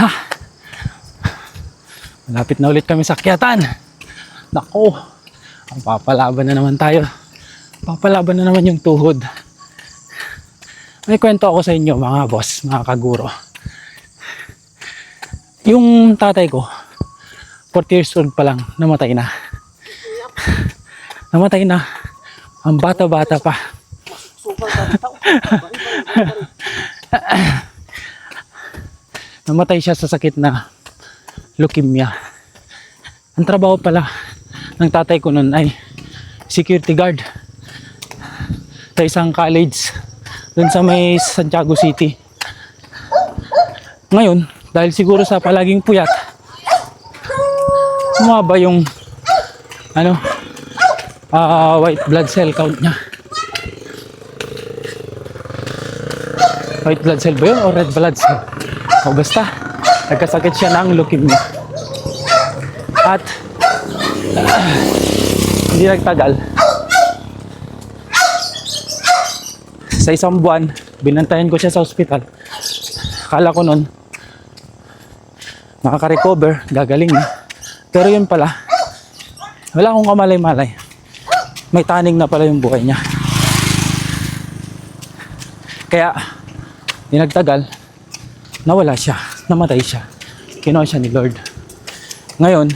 Ha! Malapit na ulit kami sa akyatan. Nako, ang papalaban na naman tayo. Papalaban na naman yung tuhod. May kwento ako sa inyo mga boss, mga kaguro. Yung tatay ko, 40 years old pa lang, namatay na. Namatay na. Ang bata-bata pa. Namatay siya sa sakit na leukemia. Ang trabaho pala ng tatay ko noon ay security guard sa isang college doon sa may Santiago City. Ngayon, dahil siguro sa palaging puyat, sumaba yung white blood cell count niya. White blood cell ba yun o red blood cell? O basta, nagkasakit siya ng leukemia. At hindi nagtagal, sa isang buwan, binantayan ko siya sa ospital. Akala ko nun makaka-recover, gagaling na. Pero yun pala, wala akong kamalay-malay. May taning na pala yung buhay niya. Kaya, di nagtagal, nawala siya, namatay siya. Kinuha siya ni Lord. Ngayon,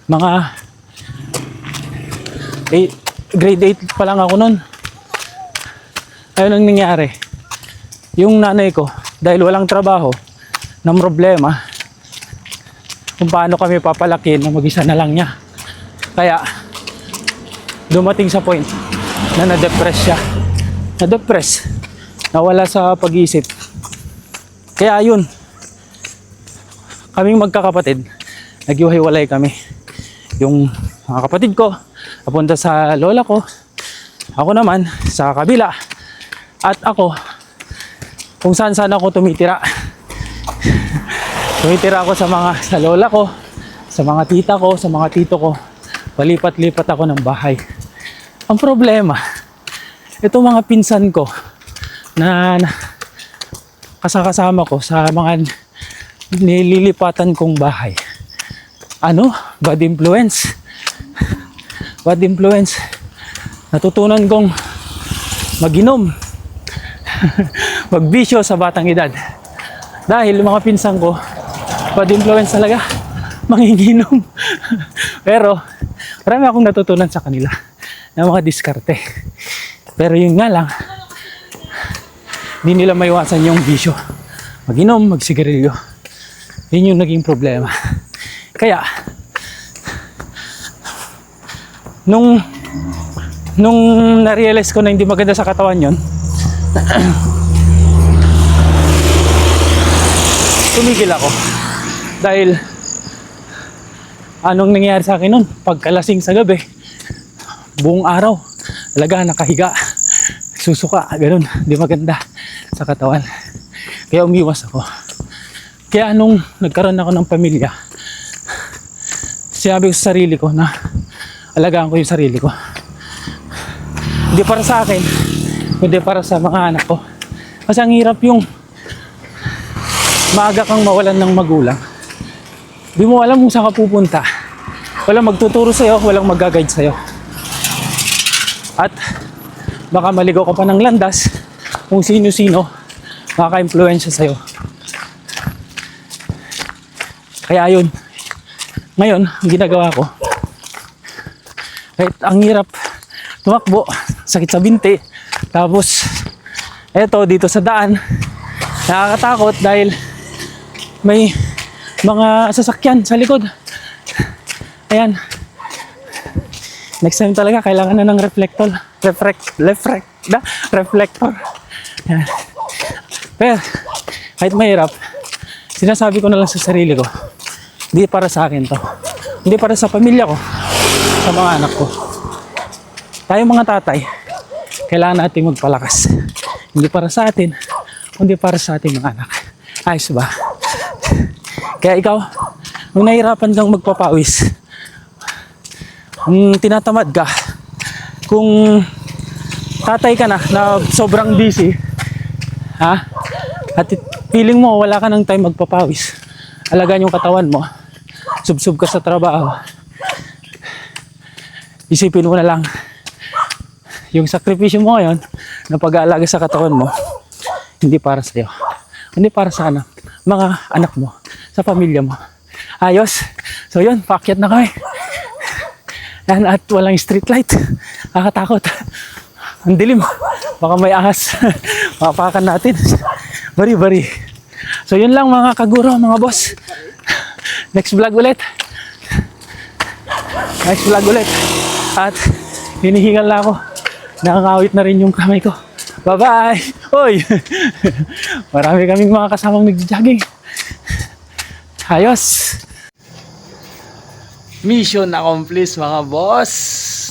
mga grade 8 pa lang ako nun. Ayun ang nangyari. Yung nanay ko, dahil walang trabaho, ng problema, kung paano kami papalaki na mag-isa na lang niya. Kaya, dumating sa point na na-depress siya. Na-depress. Nawala sa pag-iisip. Kaya yun, kaming magkakapatid, naghiwalay kami. Yung mga kapatid ko, napunta sa lola ko. Ako naman, sa kabila. At ako, kung saan ako tumitira. Tumitira ako sa lola ko, sa mga tita ko, sa mga tito ko. Palipat-lipat ako ng bahay. Ang problema, itong mga pinsan ko na kasama ko sa mga nililipatan kong bahay. Bad influence. Bad influence. Natutunan kong mag-inom. Magbisyo sa batang edad. Dahil mga pinsan ko, bad influence talaga. Manginginom. Pero, marami akong natutunan sa kanila ng mga diskarte. Pero yun nga lang, hindi nila maiwasan yung bisyo. Mag-inom, magsigarilyo. Yun yung naging problema. Kaya, nung na-realize ko na hindi maganda sa katawan yun, tumigil ako. Dahil, anong nangyari sa akin nun? Pagkalasing sa gabi, buong araw, talaga nakahiga, susuka, ganun, hindi maganda sa katawan. Kaya umiwas ako. Kaya nung nagkaroon ako ng pamilya, sinabi ko sa sarili ko na alagaan ko yung sarili ko. Hindi para sa akin, kundi para sa mga anak ko. Kasi ang hirap yung maaga kang mawalan ng magulang. Di mo alam kung saan ka pupunta. Walang magtuturo sa'yo, walang mag-guide sa'yo. At baka maligaw ka pa ng landas kung sino-sino makaka-influensya sa'yo. Kaya yun, ngayon, ang ginagawa ko, kahit ang hirap tumakbo, sakit sa binti, tapos eto dito sa daan, nakakatakot dahil may mga sasakyan sa likod. Ayan, next time talaga kailangan na ng reflector. Ayan. Pero kahit mahirap, sinasabi ko na lang sa sarili ko, hindi para sa akin to, hindi para sa pamilya ko, sa mga anak ko. Tayo mga tatay, kailangan natin magpalakas. Hindi para sa atin, kundi para sa ating mga anak. Ayos ba? Kaya ikaw, kung nahihirapan kang magpapawis, kung tinatamad ka, kung tatay ka na sobrang busy, at feeling mo wala ka ng time magpapawis, alagaan yung katawan mo, subsub ka sa trabaho, isipin mo na lang, yung sakripisyo mo ngayon, na pag-aalaga sa katawan mo, hindi para sa'yo. Hindi para sa mga anak mo, sa pamilya mo. Ayos. So yun, paakyat na kami. Yan, at walang street light. Nakakatakot. Ang dilim. Baka may ahas. Mapakan natin. Bari. So yun lang mga kaguro, mga boss. Next vlog ulit. At hinihingal na ako. Nakakawit na rin yung kamay ko. Bye-bye! Hoy! Marami kaming mga kasamang nag-jogging. Ayos! Mission accomplished mga boss!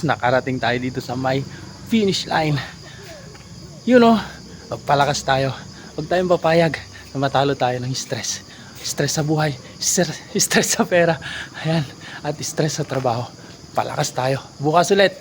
Nakarating tayo dito sa may finish line. You know, magpalakas tayo. Huwag tayong papayag na matalo tayo ng stress. Stress sa buhay, stress sa pera. Ayan. At stress sa trabaho. Palakas tayo. Bukas ulit.